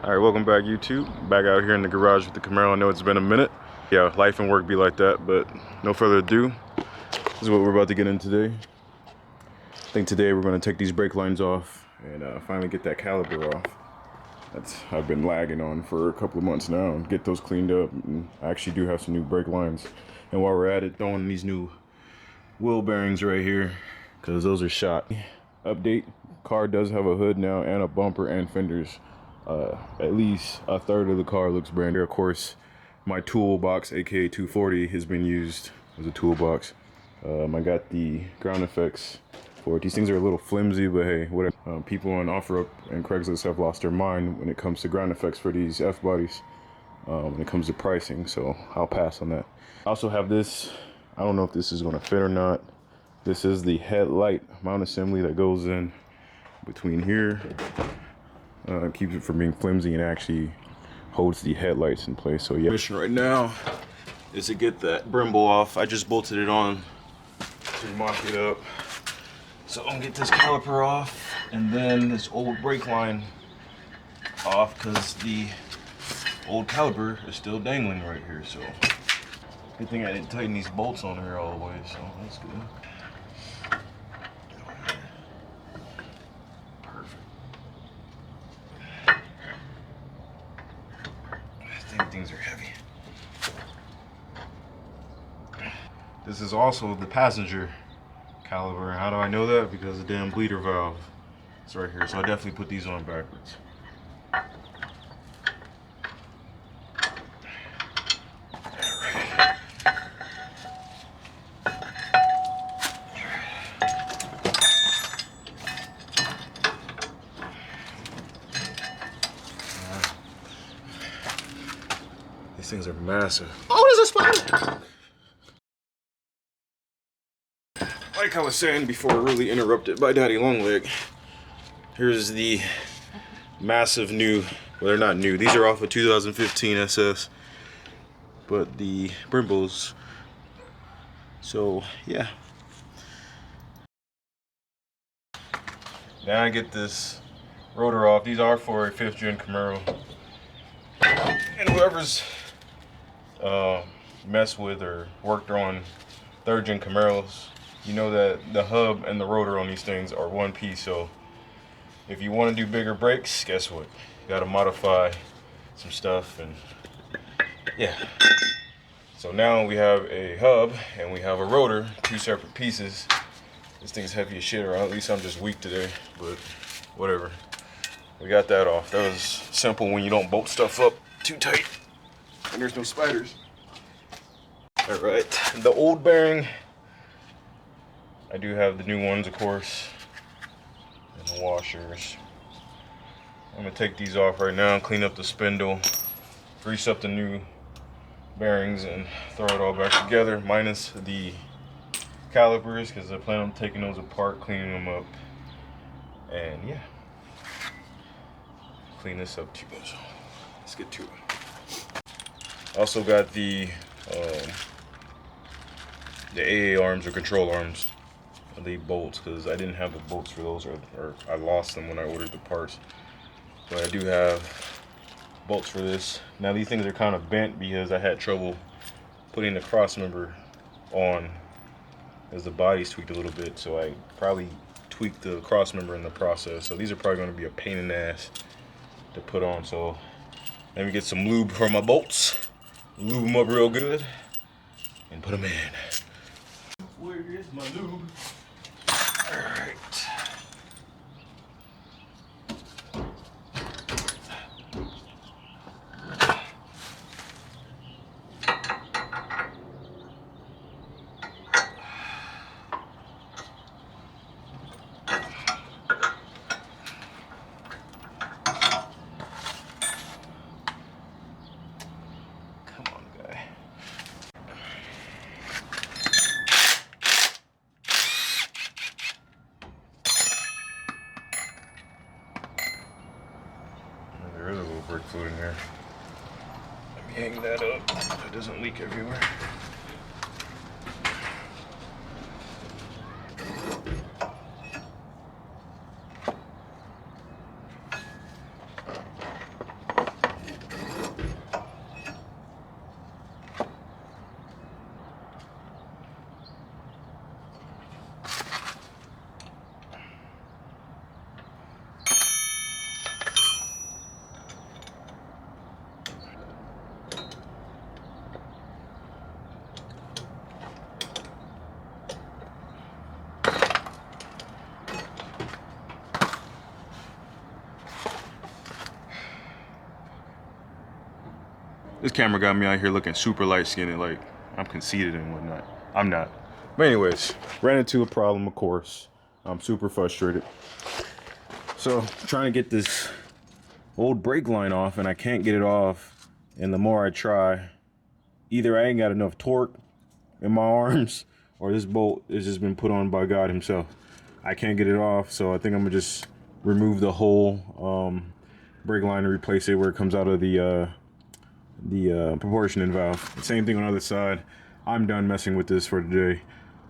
All right, welcome back, YouTube. Back out here in the garage with the Camaro. I know it's been a minute. Yeah, life and work be like that, but no further ado, this is what we're about to get in today. I think today we're going to take these brake lines off and finally get that caliper off. I've been lagging on for a couple of months now, and get those cleaned up. And I actually do have some new brake lines. And while we're at it, throwing these new wheel bearings right here, because those are shot. Update, car does have a hood now and a bumper and fenders. At least a third of the car looks brand new. Of course, my toolbox, aka 240, has been used as a toolbox. I got the ground effects for it. These things are a little flimsy, but hey, whatever. People on OfferUp and Craigslist have lost their mind when it comes to ground effects for these F-bodies, when it comes to pricing, so I'll pass on that. I also have this. I don't know if this is going to fit or not. This is the headlight mount assembly that goes in between here. Keeps it from being flimsy and actually holds the headlights in place. So yeah, mission right now is to get that brimble off. I just bolted it on to mock it up. So I'm gonna get this caliper off and then this old brake line off, because the old caliper is still dangling right here. So good thing I didn't tighten these bolts on here all the way, so that's good. Things are heavy. This is also the passenger caliper. How do I know that? Because the damn bleeder valve is right here. So I definitely put these on backwards. These things are massive. Oh, there's a spider! Like I was saying before, really interrupted by Daddy Longleg. Here's the massive new, well, they're not new. These are off of 2015 SS, but the Brimbles. So yeah. Now I get this rotor off. These are for a 5th gen Camaro. And whoever's messed with or worked on 3rd gen Camaros, you know that the hub and the rotor on these things are one piece. So if you want to do bigger brakes, guess what? You got to modify some stuff, and yeah. So now we have a hub and we have a rotor, 2 separate pieces. This thing's heavy as shit, or at least I'm just weak today, but whatever. We got that off. That was simple when you don't bolt stuff up too tight and there's no spiders. All right, the old bearing, I do have the new ones, of course, and the washers. I'm gonna take these off right now, clean up the spindle, grease up the new bearings, and throw it all back together, minus the calipers, because I plan on taking those apart, cleaning them up, and yeah, clean this up too. So let's get to it. Also got the AA arms or control arms, the bolts, because I didn't have the bolts for those, or I lost them when I ordered the parts. But I do have bolts for this. Now these things are kind of bent because I had trouble putting the cross member on, as the body's tweaked a little bit, so I probably tweaked the cross member in the process. So these are probably going to be a pain in the ass to put on. So let me get some lube for my bolts, lube them up real good, and put them in. Where is my lube? All right. There is a little brake fluid in here. Let me hang that up so it doesn't leak everywhere. This camera got me out here looking super light-skinned, like I'm conceited and whatnot. I'm not. But anyways, ran into a problem, of course. I'm super frustrated. So, trying to get this old brake line off, and I can't get it off. And the more I try, either I ain't got enough torque in my arms, or this bolt has just been put on by God himself. I can't get it off, so I think I'm gonna just remove the whole brake line and replace it where it comes out of the proportioning valve. Same thing on the other side. I'm done messing with this for today.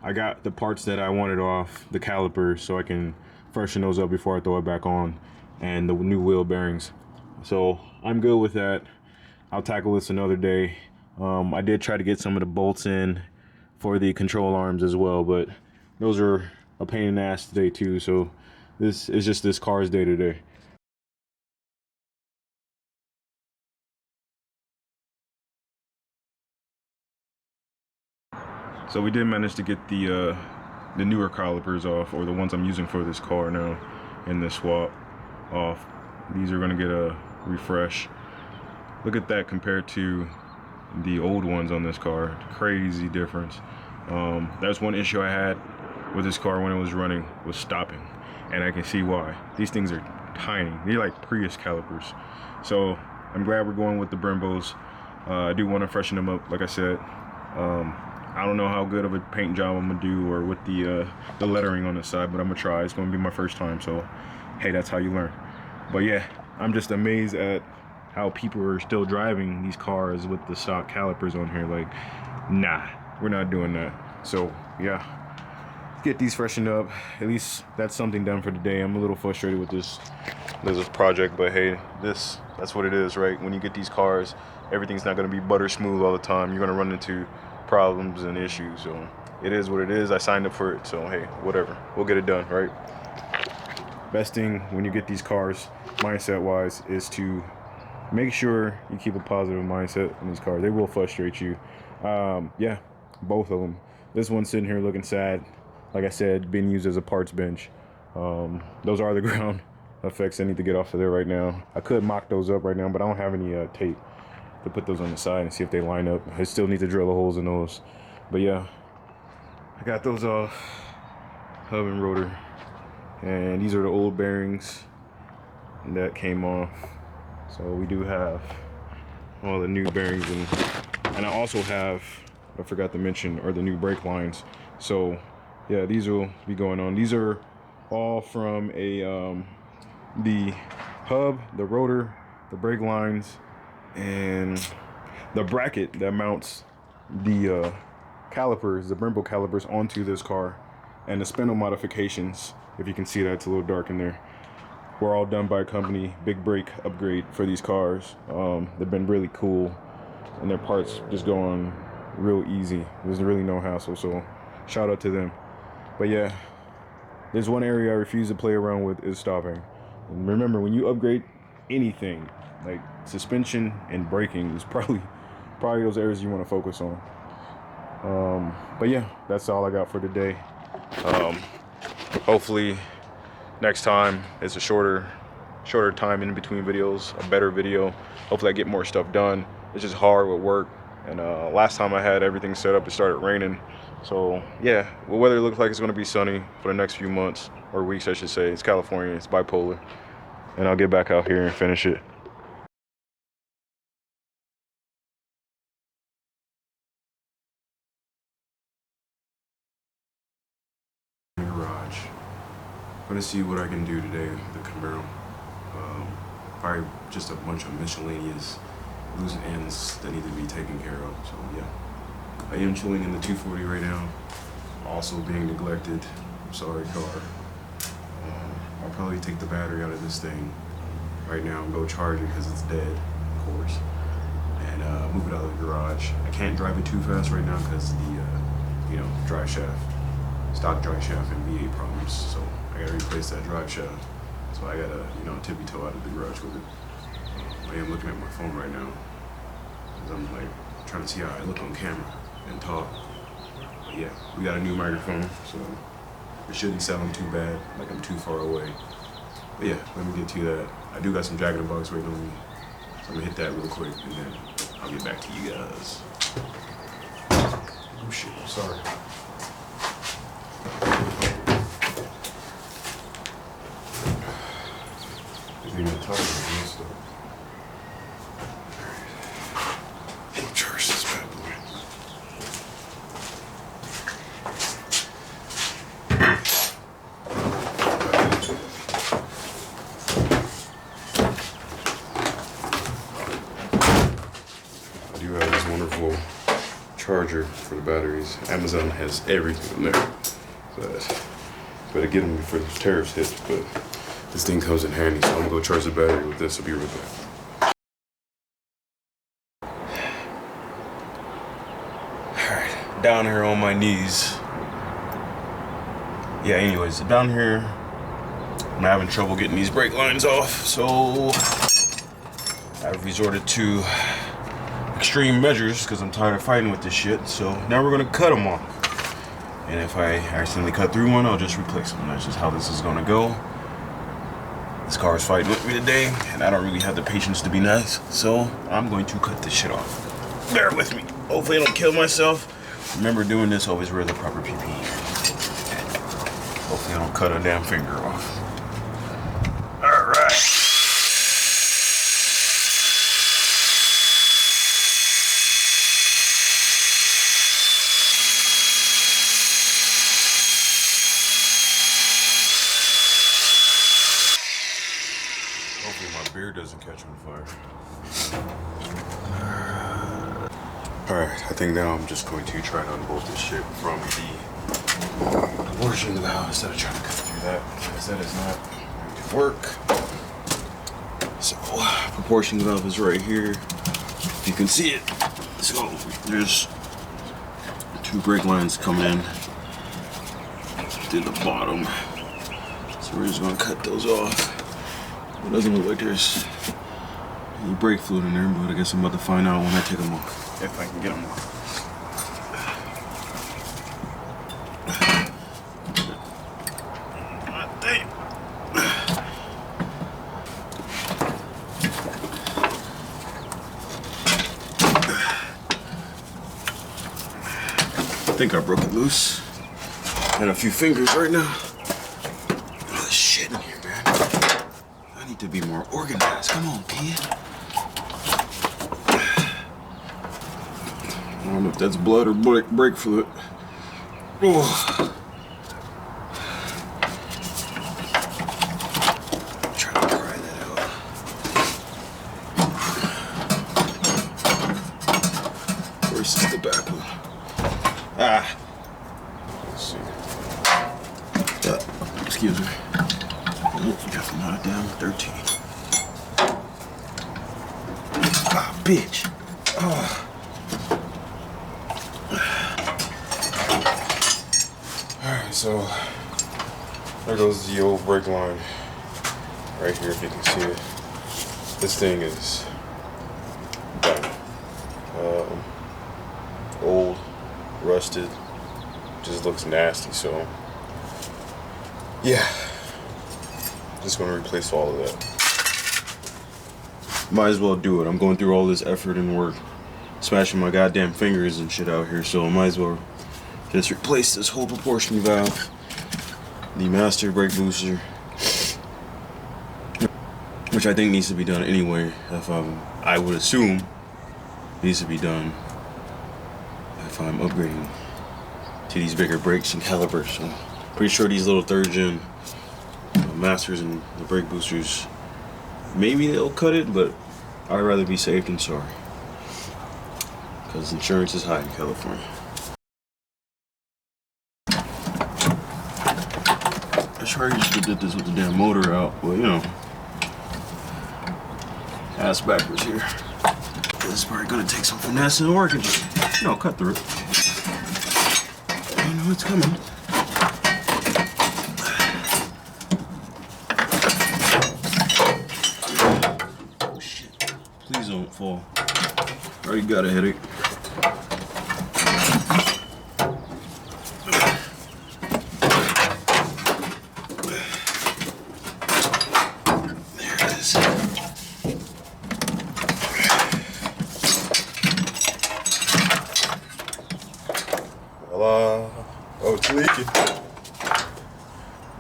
I got the parts that I wanted off, the calipers, so I can freshen those up before I throw it back on, and the new wheel bearings. So I'm good with that. I'll tackle this another day. I did try to get some of the bolts in for the control arms as well, but those are a pain in the ass today too. So this is just this car's day today. So we did manage to get the newer calipers off, or the ones I'm using for this car now, in the swap off. These are gonna get a refresh. Look at that compared to the old ones on this car. Crazy difference. That's one issue I had with this car when it was running, was stopping, and I can see why. These things are tiny. They're like Prius calipers. So I'm glad we're going with the Brembos. I do want to freshen them up, like I said. I don't know how good of a paint job I'm gonna do, or with the lettering on the side, but I'm gonna try. It's gonna be my first time, so hey, that's how you learn. But yeah, I'm just amazed at how people are still driving these cars with the stock calipers on here. Like, nah, we're not doing that. So yeah, get these freshened up. At least that's something done for today. I'm a little frustrated with this project, but hey, that's what it is, right? When you get these cars, everything's not gonna be butter smooth all the time. You're gonna run into problems and issues. So it is what it is. I signed up for it, so hey, whatever, we'll get it done, right? Best thing when you get these cars, mindset wise, is to make sure you keep a positive mindset in these cars. They will frustrate you. Yeah, both of them. This one's sitting here looking sad, like I said, being used as a parts bench. Those are the ground effects I need to get off of there right now. I could mock those up right now, but I don't have any tape to put those on the side and see if they line up. I still need to drill the holes in those. But yeah, I got those off, hub and rotor. And these are the old bearings that came off. So we do have all the new bearings, and I also have, I forgot to mention, are the new brake lines. So yeah, these will be going on. These are all from the hub, the rotor, the brake lines, and the bracket that mounts the calipers, the Brembo calipers, onto this car, and the spindle modifications. If you can see that, it's a little dark in there. We're all done by a company, big brake upgrade for these cars. They've been really cool, and their parts just go on real easy. There's really no hassle, so shout out to them. But yeah, there's one area I refuse to play around with, is stopping. And remember, when you upgrade anything, like suspension and braking, is probably those areas you want to focus on. But yeah, that's all I got for today. Hopefully next time it's a shorter time in between videos, a better video. Hopefully I get more stuff done. It's just hard with work, and last time I had everything set up, it started raining. So yeah, well, weather looks like it's going to be sunny for the next few months, or weeks I should say. It's California, it's bipolar, and I'll get back out here and finish it. Garage. I'm gonna see what I can do today with the Camaro. Probably just a bunch of miscellaneous loose ends that need to be taken care of. So yeah, I am chilling in the 240 right now, also being neglected. I'm sorry, car. I'll probably take the battery out of this thing right now and go charge it because it's dead, of course, and move it out of the garage. I can't drive it too fast right now because the drive shaft, stock drive shaft, and V8 problems. So I gotta replace that drive shaft. So I gotta, tippy toe out of the garage with it. I am looking at my phone right now because I'm like trying to see how I look on camera and talk. But yeah, we got a new microphone, so it shouldn't sound too bad, like I'm too far away. But yeah, let me get to that. I do got some Jack in the Box waiting on me, so I'm gonna hit that real quick and then I'll get back to you guys. Oh shit, I'm sorry. Even the tire and stuff. We'll charge this bad boy. I do have this wonderful charger for the batteries. Amazon has everything in there. But better get them before the tariffs hit. But this thing comes in handy, so I'm gonna go charge the battery with this. I'll be right back. Alright, down here on my knees. Yeah, anyways, down here, I'm having trouble getting these brake lines off, so I've resorted to extreme measures because I'm tired of fighting with this shit. So now we're gonna cut them off. And if I accidentally cut through one, I'll just replace them. That's just how this is gonna go. This car is fighting with me today, and I don't really have the patience to be nice, so I'm going to cut this shit off. Bear with me. Hopefully I don't kill myself. Remember, doing this, always wear the proper PPE. Hopefully I don't cut a damn finger off. Alright. Hopefully my beard doesn't catch on fire. Alright, I think now I'm just going to try to unbolt this shit from the portion valve instead of trying to cut through that, because that is not going to work. So, proportion valve is right here. If you can see it. So, there's 2 brake lines coming in through the bottom. So we're just going to cut those off. It doesn't look like there's any brake fluid in there, but I guess I'm about to find out when I take them off, if I can get them off. I think I broke it loose. Got a few fingers right now. Oh, there's shit in here, man. I need to be more organized. Come on, kid. I don't know if that's blood or brake fluid. Oh. Try to pry that out. Where's the back one? Ah. Let's see. Excuse me. Nope, definitely not a damn 13. Ah, bitch. Oh. Alright, so there goes the old brake line right here, if you can see it. This thing is done. Old, rusted, just looks nasty, so yeah, just gonna replace all of that. Might as well do it. I'm going through all this effort and work, smashing my goddamn fingers and shit out here, so I might as well just replace this whole proportion valve, the master brake booster, which I think needs to be done anyway. If I would assume needs to be done if I'm upgrading to these bigger brakes and calipers. So pretty sure these little 3rd gen masters and the brake boosters, maybe they'll cut it, but I'd rather be safe than sorry, because insurance is high in California. I sure you should have did this with the damn motor out, but you know, ass backwards here. This is probably gonna take some finesse and work and just, you know, cut through it. I know it's coming. Oh shit. Please don't fall. Already got a headache. There it is. leaking.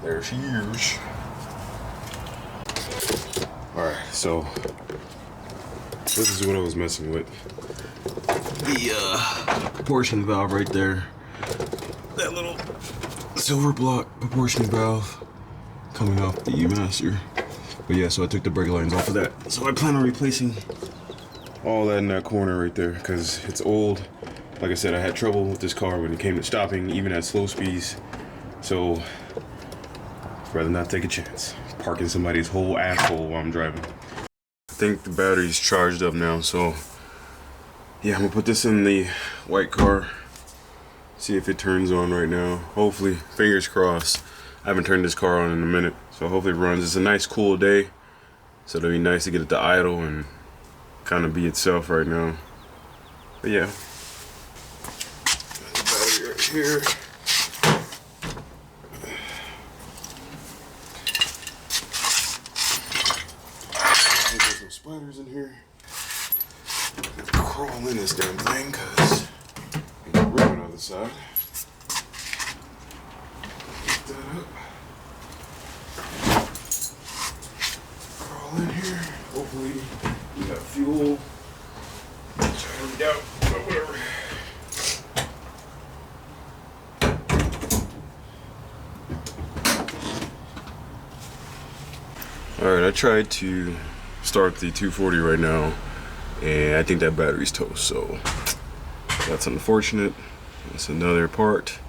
There she is. Alright, so this is what I was messing with. The proportion valve right there. That little silver block proportion valve coming off the master. But yeah, so I took the brake lines off of that. So I plan on replacing all that in that corner right there because it's old. Like I said, I had trouble with this car when it came to stopping, even at slow speeds. So I'd rather not take a chance parking somebody's whole asshole while I'm driving. I think the battery's charged up now, so yeah, I'm gonna put this in the white car. See if it turns on right now. Hopefully, fingers crossed. I haven't turned this car on in a minute, so hopefully it runs. It's a nice cool day, so it'll be nice to get it to idle and kind of be itself right now. But yeah, the battery right here. There's no spiders in here. Let's crawl in this damn thing because it's ruined on the other side. Get that up. Crawl in here. Hopefully we got fuel. Which I highly doubt, but whatever. Alright, I tried to start the 240 right now, and I think that battery's toast, so that's unfortunate. It's another part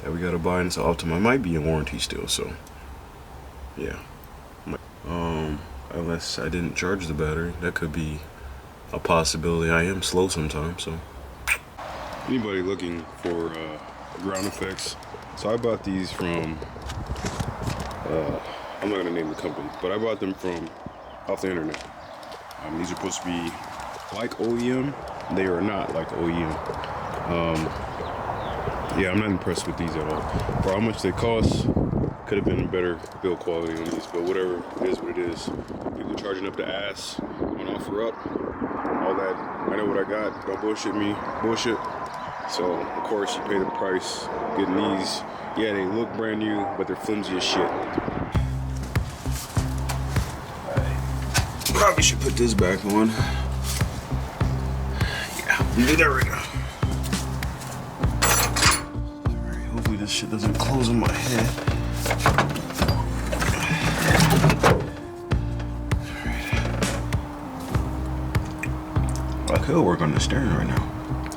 that we gotta buy into Optima. It might be in warranty still, so yeah. Unless I didn't charge the battery, that could be a possibility. I am slow sometimes, so. Anybody looking for ground effects? So I bought these from, I'm not gonna name the company, but I bought them from off the internet. These are supposed to be like OEM. They are not like OEM. Yeah, I'm not impressed with these at all. For how much they cost, could have been a better build quality on these, but whatever, it is what it is. People charging up the ass on offer up, all that. I know what I got. Don't bullshit me, bullshit. So of course you pay the price getting these. Yeah, they look brand new, but they're flimsy as shit. Probably should put this back on. Yeah, we'll do that right now. Alright, hopefully this shit doesn't close on my head. Alright. I could work on the steering right now.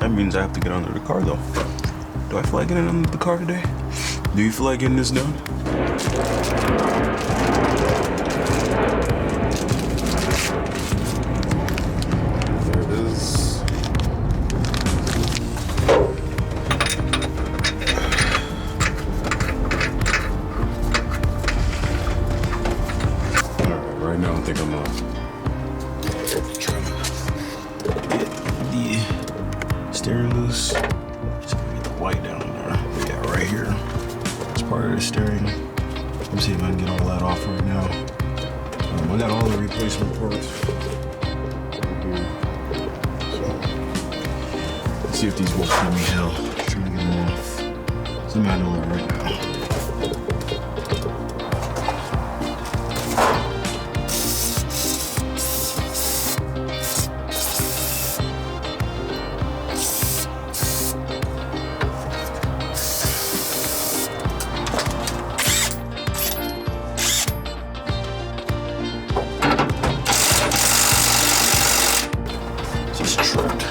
That means I have to get under the car though. Do I feel like getting under the car today? Do you feel like getting this done? Steering loose. Just gonna get the white down there. Yeah, right here. It's part of the steering. Let me see if I can get all that off right now. I got all the replacement parts right here. So, let's see if these won't give me hell. I'm trying to get them off. It's a manual right now. Just tripped.